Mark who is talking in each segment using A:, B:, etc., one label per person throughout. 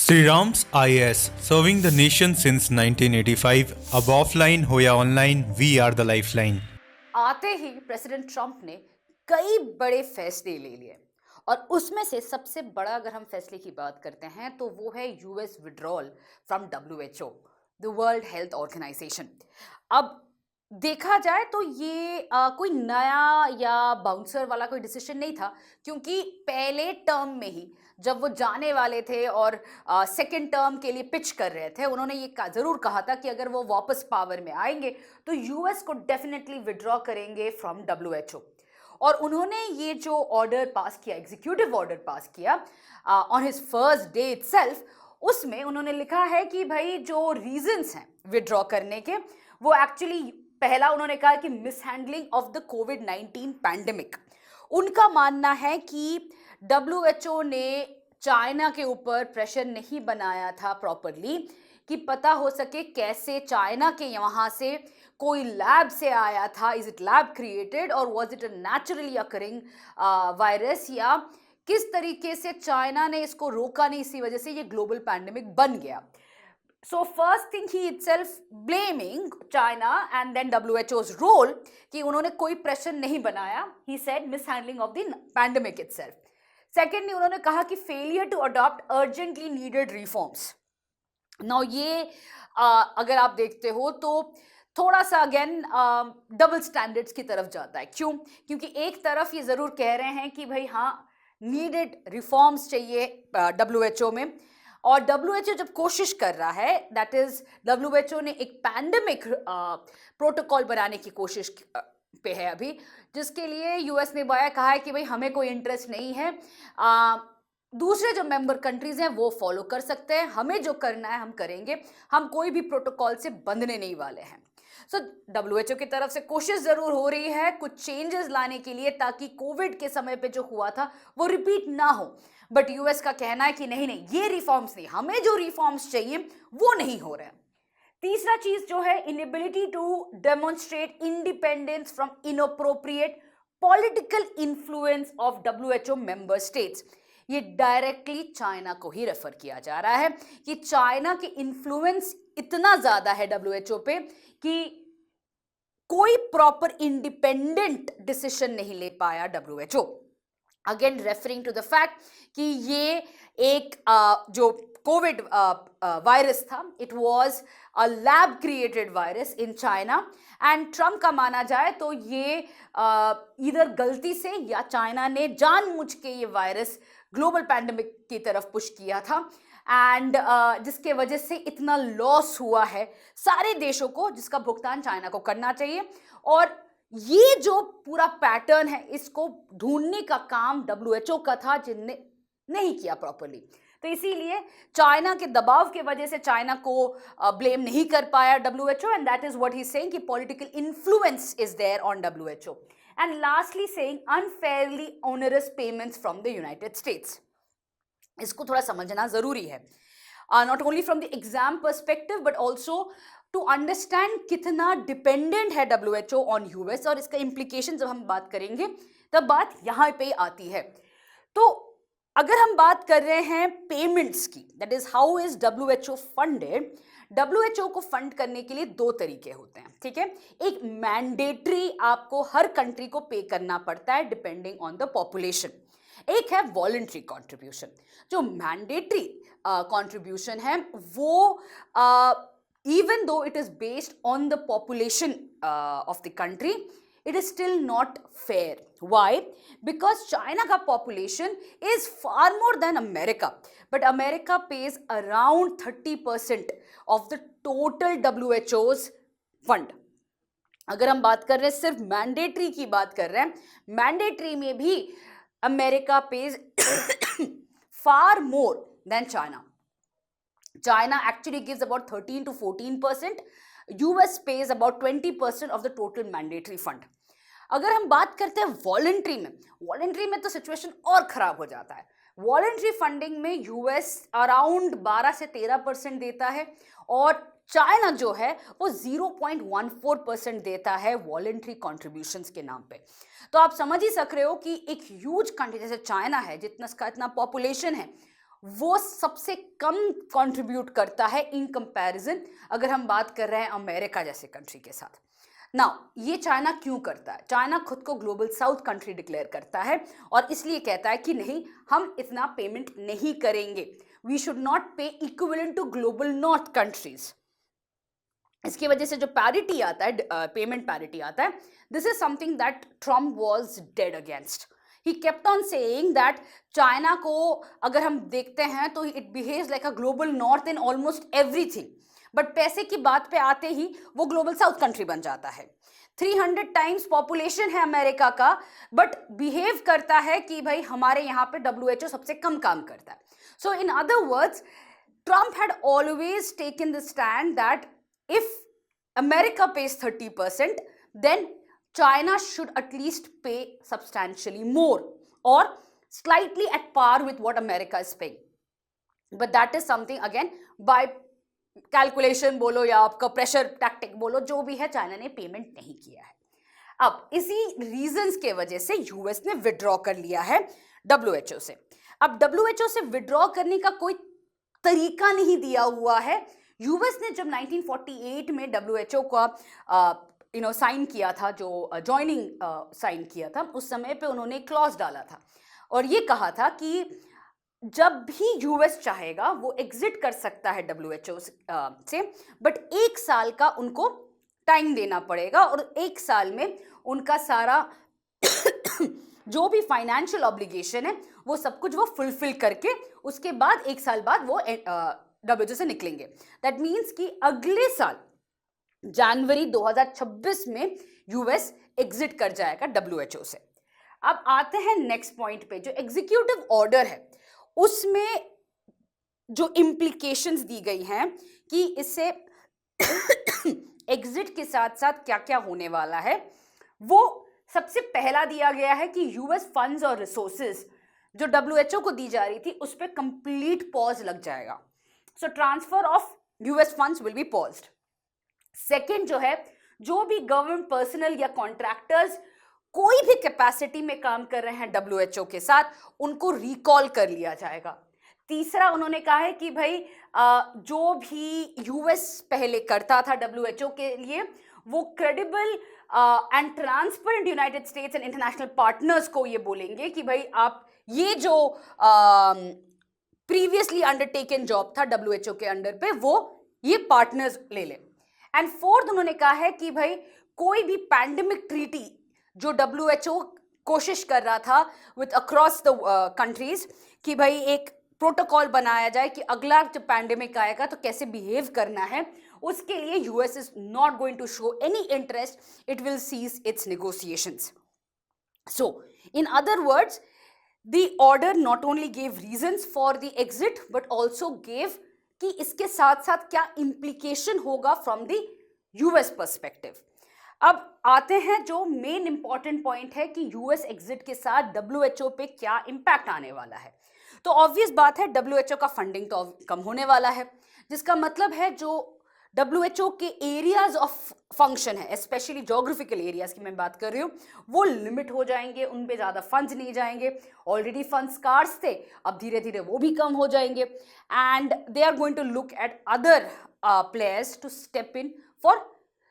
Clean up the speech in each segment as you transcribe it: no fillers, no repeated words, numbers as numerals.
A: Sri Ram's IAS, serving the nation since 1985. अब offline हो या online, we are the lifeline.
B: आते ही president Trump ने कई बड़े फैसले ले लिए और उसमें से सबसे बड़ा अगर हम फैसले की बात करते हैं तो वो है US withdrawal from WHO, the world health organisation. अब देखा जाए तो ये कोई नया या बाउंसर वाला कोई डिसीजन नहीं था, क्योंकि पहले टर्म में ही जब वो जाने वाले थे और सेकेंड टर्म के लिए पिच कर रहे थे, उन्होंने ये जरूर कहा था कि अगर वो वापस पावर में आएंगे तो यूएस को डेफिनेटली विड्रॉ करेंगे फ्रॉम डब्ल्यूएचओ। और उन्होंने ये जो ऑर्डर पास किया, एग्जीक्यूटिव ऑर्डर पास किया on his first day itself, उसमें उन्होंने लिखा है कि भाई जो रीजंस हैं विड्रॉ करने के, वो एक्चुअली पहला उन्होंने कहा कि mishandling of the covid pandemic. उनका मानना है कि डब्ल्यूएचओ ने चाइना के ऊपर प्रेशर नहीं बनाया था प्रॉपरली कि पता हो सके कैसे चाइना के यहाँ से कोई लैब से आया था, इज इट लैब क्रिएटेड और was it a naturally occurring virus, या किस तरीके से चाइना ने इसको रोका नहीं, इसी वजह से ये ग्लोबल पैंडेमिक बन गया। So first thing he itself blaming China and then WHO's role कि उन्होंने कोई प्रेशर नहीं बनाया, he said mishandling of the pandemic itself. Secondly उन्होंने कहा कि failure to adopt urgently needed reforms. Now ये अगर आप देखते हो तो थोड़ा सा अगेन डबल स्टैंडर्ड्स की तरफ जाता है। क्यों? क्योंकि एक तरफ ये जरूर कह रहे हैं कि भाई हाँ नीडेड रिफॉर्म्स चाहिए डब्ल्यूएचओ में, और डब्ल्यूएचओ जब कोशिश कर रहा है, दैट इज डब्ल्यूएचओ ने एक पैंडेमिक प्रोटोकॉल बनाने की कोशिश पे है अभी, जिसके लिए यूएस ने कहा है कि भाई हमें कोई इंटरेस्ट नहीं है, दूसरे जो मेंबर कंट्रीज हैं वो फॉलो कर सकते हैं, हमें जो करना है हम करेंगे, हम कोई भी प्रोटोकॉल से बंधने नहीं वाले हैं। सो डब्ल्यूएचओ की तरफ से कोशिश जरूर हो रही है कुछ चेंजेस लाने के लिए, ताकि कोविड के समय पे जो हुआ था वो रिपीट ना हो। बट यूएस का कहना है कि नहीं नहीं, ये रिफॉर्म्स नहीं, हमें जो रिफॉर्म्स चाहिए वो नहीं हो रहे हैं। तीसरा चीज जो है, inability to demonstrate independence from inappropriate political influence of WHO member states. ये डायरेक्टली चाइना को ही रेफर किया जा रहा है कि चाइना के इन्फ्लुएंस इतना ज्यादा है डब्ल्यूएचओ पे कि कोई प्रॉपर इंडिपेंडेंट डिसीजन नहीं ले पाया WHO. Again referring to the fact कि ये एक जो कोविड वायरस था, it was a lab created virus in China, and Trump का माना जाए तो ये इधर गलती से या चाइना ने जानबूझ के ये वायरस ग्लोबल पैंडेमिक की तरफ पुश किया था, एंड जिसके वजह से इतना लॉस हुआ है सारे देशों को, जिसका भुगतान चाइना को करना चाहिए। और ये जो पूरा पैटर्न है, इसको ढूंढने का काम डब्ल्यूएचओ का था, जिनने नहीं किया प्रॉपरली। तो इसीलिए चाइना के दबाव के वजह से चाइना को ब्लेम नहीं कर पाया WHO, and that is what he is saying कि political influence is there on WHO. And lastly saying unfairly onerous payments from the United States. इसको थोड़ा समझना जरूरी है, not only from the exam perspective but also to understand कितना dependent है WHO on US, और इसका इम्प्लीकेशन जब हम बात करेंगे तब बात यहाँ पे आती है। तो अगर हम बात कर रहे हैं पेमेंट्स की, that is how is WHO funded. WHO को फंड करने के लिए दो तरीके होते हैं, ठीक है। एक मैंडेटरी, आपको हर कंट्री को पे करना पड़ता है डिपेंडिंग ऑन द पॉपुलेशन। एक है वॉलंटरी कंट्रीब्यूशन। जो मैंडेटरी कंट्रीब्यूशन है वो even though it is based on the population of the country, it is still not fair. Why? Because China का population is far more than America, but America pays around 30% of the total WHO's fund. अगर हम बात कर रहे हैं सिर्फ mandatory की बात कर रहे हैं, मैंडेटरी में भी America pays far more than China. China actually gives about 13 to 14%. US pays about 20% of the total mandatory fund. अगर हम बात करते हैं वॉलंटरी में तो सिचुएशन और खराब हो जाता है। वॉलंटरी फंडिंग में यूएस अराउंड 12 से 13% देता है, और चाइना जो है वो 0.14% देता है वॉलंटरी कॉन्ट्रीब्यूशंस के नाम पे। तो आप समझ ही सक रहे हो कि एक ह्यूज कंट्री जैसे चाइना है, जितना इसका इतना पॉपुलेशन है, वो सबसे कम कंट्रीब्यूट करता है इन कंपैरिजन अगर हम बात कर रहे हैं अमेरिका जैसे कंट्री के साथ। नाउ ये चाइना क्यों करता है? चाइना खुद को ग्लोबल साउथ कंट्री डिक्लेयर करता है और इसलिए कहता है कि नहीं, हम इतना पेमेंट नहीं करेंगे, we should not pay equivalent to global north countries. इसकी वजह से जो पैरिटी आता है, पेमेंट पैरिटी आता है, this is something that Trump was dead against. He kept on saying that China को अगर हम देखते हैं तो it behaves like a global north in almost everything, but पैसे की बात पे आते ही वो ग्लोबल साउथ कंट्री बन जाता है। 300 टाइम्स पॉपुलेशन है अमेरिका का, बट बिहेव करता है कि भाई हमारे यहाँ पे WHO सबसे कम काम करता है। So in other words, Trump had always taken the stand that if America pays 30%, then China should at least pay substantially more or slightly at par with what America is paying. But that is something again by calculation बोलो या आपका pressure tactic बोलो, जो भी है, China ने payment नहीं किया है। अब इसी रीजंस के वजह से यूएस ने विड्रॉ कर लिया है WHO से। अब WHO से विड्रॉ करने का कोई तरीका नहीं दिया हुआ है। यूएस ने जब 1948 में WHO का साइन किया था, जो ज्वाइनिंग साइन किया था, उस समय पे उन्होंने क्लॉज डाला था और ये कहा था कि जब भी यूएस चाहेगा वो एग्जिट कर सकता है WHO से, बट 1 साल का उनको टाइम देना पड़ेगा और 1 साल में उनका सारा जो भी फाइनेंशियल ऑब्लिगेशन है वो सब कुछ वो फुलफिल करके उसके बाद 1 साल बाद वो WHO से निकलेंगे। दैट मीन्स कि अगले साल जनवरी 2026 में यूएस एग्जिट कर जाएगा WHO से। अब आते हैं नेक्स्ट पॉइंट पे, जो एग्जीक्यूटिव ऑर्डर है उसमें जो इम्प्लीकेशंस दी गई हैं कि इससे एग्जिट के साथ साथ क्या क्या होने वाला है, वो सबसे पहला दिया गया है कि यूएस फंड्स और रिसोर्सेज जो WHO को दी जा रही थी उस पर कंप्लीट पॉज लग जाएगा। सो transfer of US funds will be paused. Second जो है, जो भी गवर्नमेंट पर्सनल या कॉन्ट्रैक्टर्स कोई भी कैपेसिटी में काम कर रहे हैं WHO के साथ, उनको रिकॉल कर लिया जाएगा। तीसरा उन्होंने कहा है कि भाई जो भी यूएस पहले करता था WHO के लिए, वो credible and transparent United states and international partners को ये बोलेंगे कि भाई आप ये जो प्रीवियसली अंडरटेकन जॉब था WHO के अंडर पे, वो ये पार्टनर्स ले लें। एंड फोर्थ उन्होंने कहा है कि भाई कोई भी पैंडेमिक ट्रीटी जो WHO कोशिश कर रहा था विद अक्रॉस द कंट्रीज कि भाई एक प्रोटोकॉल बनाया जाए कि अगला जब पैंडेमिक आएगा तो कैसे बिहेव करना है, उसके लिए US is not going to show any interest, it will cease its negotiations. So in other words, the order not only gave reasons for the exit but also gave कि इसके साथ साथ क्या इम्प्लीकेशन होगा फ्रॉम द यूएस पर्सपेक्टिव। अब आते हैं जो मेन इंपॉर्टेंट पॉइंट है कि यूएस एग्जिट के साथ WHO पे क्या इंपैक्ट आने वाला है। तो ऑब्वियस बात है WHO का फंडिंग तो कम होने वाला है, जिसका मतलब है जो WHO के एरियाज ऑफ फंक्शन है, स्पेशली जोग्राफिकल एरियाज की मैं बात कर रही हूँ, वो लिमिट हो जाएंगे, उन पे ज़्यादा फंड्स नहीं जाएंगे। ऑलरेडी फंड्स स्कार्स थे, अब धीरे धीरे वो भी कम हो जाएंगे and they are going to look at other players to step in for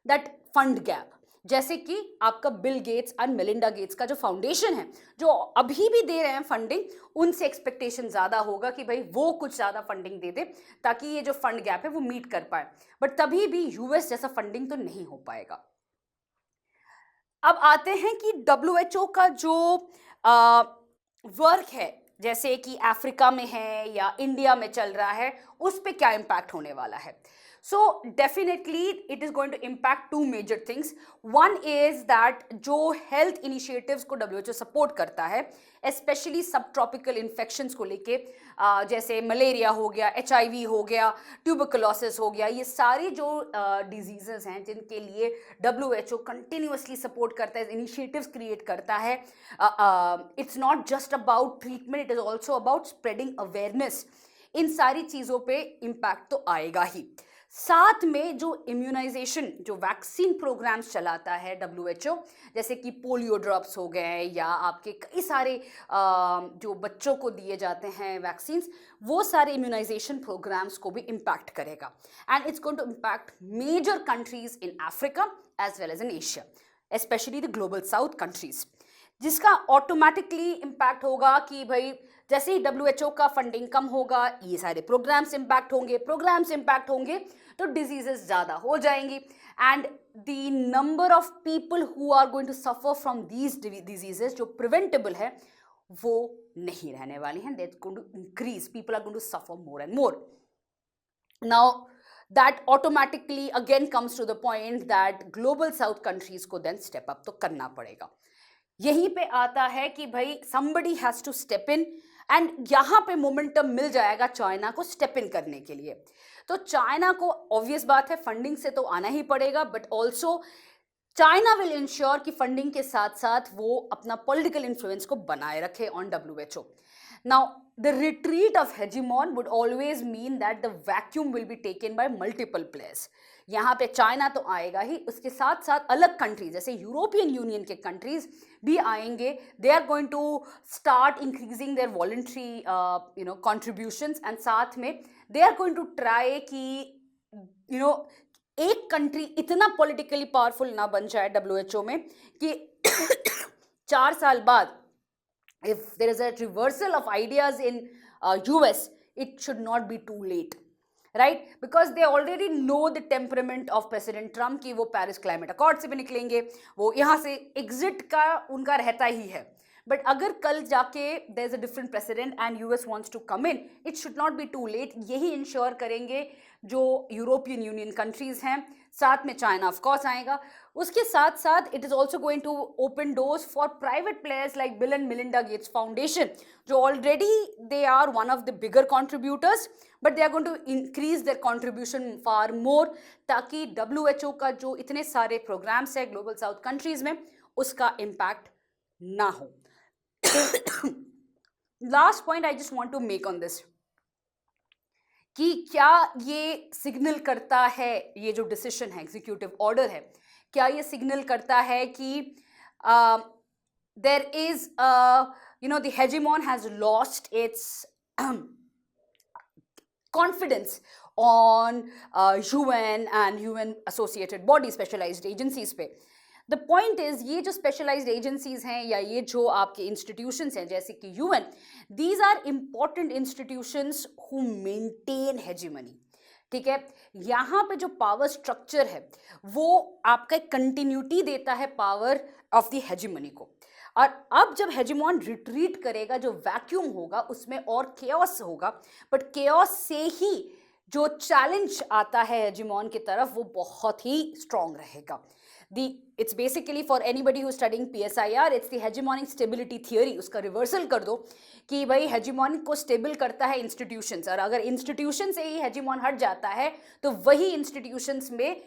B: that fund gap. जैसे कि आपका Bill Gates and Melinda Gates का जो फाउंडेशन है, जो अभी भी दे रहे हैं फंडिंग, उनसे एक्सपेक्टेशन ज़्यादा होगा कि भाई वो कुछ ज़्यादा फंडिंग दे दे ताकि ये जो फंड गैप है वो मीट कर पाए, बट तभी भी यूएस जैसा फंडिंग तो नहीं हो पाएगा। अब आते हैं कि WHO का जो वर्क है, जैसे कि अफ्रीका में है या इंडिया में चल रहा है, उस पर क्या इम्पैक्ट होने वाला है। So definitely it is going to impact two major things. One is that जो health initiatives को WHO support करता है, especially subtropical infections को लेके, जैसे मलेरिया हो गया, HIV हो गया, ट्यूबरकुलोसिस हो गया, ये सारी जो डिजीजेस हैं जिनके लिए WHO continuously support करता है, initiatives create करता है। It's not just about treatment, it is also about spreading awareness। इन सारी चीज़ों पे इम्पैक्ट तो आएगा ही। साथ में जो इम्यूनाइजेशन जो वैक्सीन प्रोग्राम्स चलाता है WHO, जैसे कि पोलियो ड्रॉप्स हो गए या आपके कई सारे जो बच्चों को दिए जाते हैं वैक्सीन्स, वो सारे इम्यूनाइजेशन प्रोग्राम्स को भी इम्पैक्ट करेगा and it's going to impact major countries in Africa as well as in Asia, specially the global south countries, जिसका ऑटोमेटिकली इम्पैक्ट होगा कि भाई जैसे ही WHO का फंडिंग कम होगा, ये सारे प्रोग्राम्स इम्पैक्ट होंगे तो डिजीजेस ज़्यादा हो जाएंगी and the number of people who are going to suffer from these diseases जो प्रिवेंटेबल है वो नहीं रहने वाली हैं. That's going to increase, people are going to suffer more and more. Now that automatically again comes to the point that global south countries को then step up तो करना पड़ेगा. यहीं पे आता है कि भाई somebody has to step in and यहाँ पे मोमेंटम मिल जाएगा चाइना को स्टेप इन करने के लिए. तो चाइना को ऑब्वियस बात है फंडिंग से तो आना ही पड़ेगा, but also China will ensure कि फंडिंग के साथ साथ वो अपना पॉलिटिकल इन्फ्लुएंस को बनाए रखे on WHO. Now, the retreat of hegemon would always mean that the vacuum will be taken by multiple players. यहाँ पे चाइना तो आएगा ही, उसके साथ साथ अलग कंट्रीज जैसे यूरोपियन यूनियन के कंट्रीज भी आएंगे. They are going to start increasing their voluntary contributions and साथ में they are going to try कि एक कंट्री इतना पॉलिटिकली पावरफुल ना बन जाए WHO में कि 4 साल बाद if there is a reversal of ideas in US, it should not be too late, right? Because they already know the temperament of President Trump कि वो Paris Climate Accord से भी निकलेंगे, वो यहाँ से exit का उनका रहता ही है. But अगर कल जाके there is a different president and US wants to come in, it should not be too late. यही इंश्योर करेंगे जो यूरोपियन यूनियन कंट्रीज हैं, साथ में चाइना ऑफ कोर्स आएगा. उसके साथ साथ it is also going to open doors for private players like Bill and Melinda Gates foundation, जो already they are one of the bigger contributors, but they are going to increase their contribution far more, ताकि WHO का जो इतने सारे programmes है global south countries में उसका impact ना हो. Last point I just want to make on this कि क्या ये सिग्नल करता है, ये जो डिसीजन है एग्जीक्यूटिव ऑर्डर है, क्या ये सिग्नल करता है कि there is the hegemon has lost its confidence on UN and UN associated body specialized agencies पे. द पॉइंट इज ये जो स्पेशलाइज्ड एजेंसीज हैं या ये जो आपके इंस्टीट्यूशंस हैं जैसे कि UN, these are important institutions who maintain hegemony. ठीक है, यहाँ पे जो पावर स्ट्रक्चर है वो आपका कंटिन्यूटी देता है पावर ऑफ द हेजेमनी को. और अब जब हेजेमॉन रिट्रीट करेगा, जो वैक्यूम होगा उसमें और केओस होगा, बट केओस से ही जो चैलेंज आता है हेजेमॉन की तरफ वो बहुत ही स्ट्रॉन्ग रहेगा. It's basically for anybody who's studying PSIR, it's the hegemonic stability theory. उसका रिवर्सल कर दो कि भाई हेजेमॉन को स्टेबल करता है इंस्टीट्यूशंस, और अगर इंस्टीट्यूशन से ही हेजेमॉन हट जाता है तो वही इंस्टीट्यूशंस में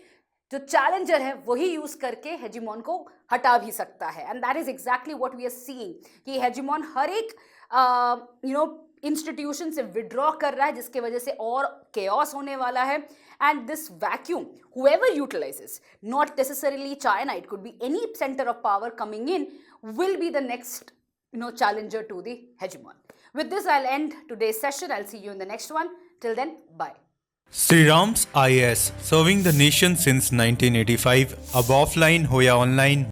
B: जो चैलेंजर है वही यूज करके हेजेमॉन को हटा भी सकता है. And that is exactly what we are seeing कि हेजेमॉन हर एक इंस्टीट्यूशन से विड्रॉ कर रहा है, जिसके वजह से और केओस होने वाला है. And this vacuum whoever utilizes, not necessarily China, it could be any center of power coming in, will be the next challenger to the hegemon. With this I'll end today's session. I'll see you in the next one. Till then, bye.
A: Sri Ram's IAS, serving the nation since 1985. Ab offline ho ya online,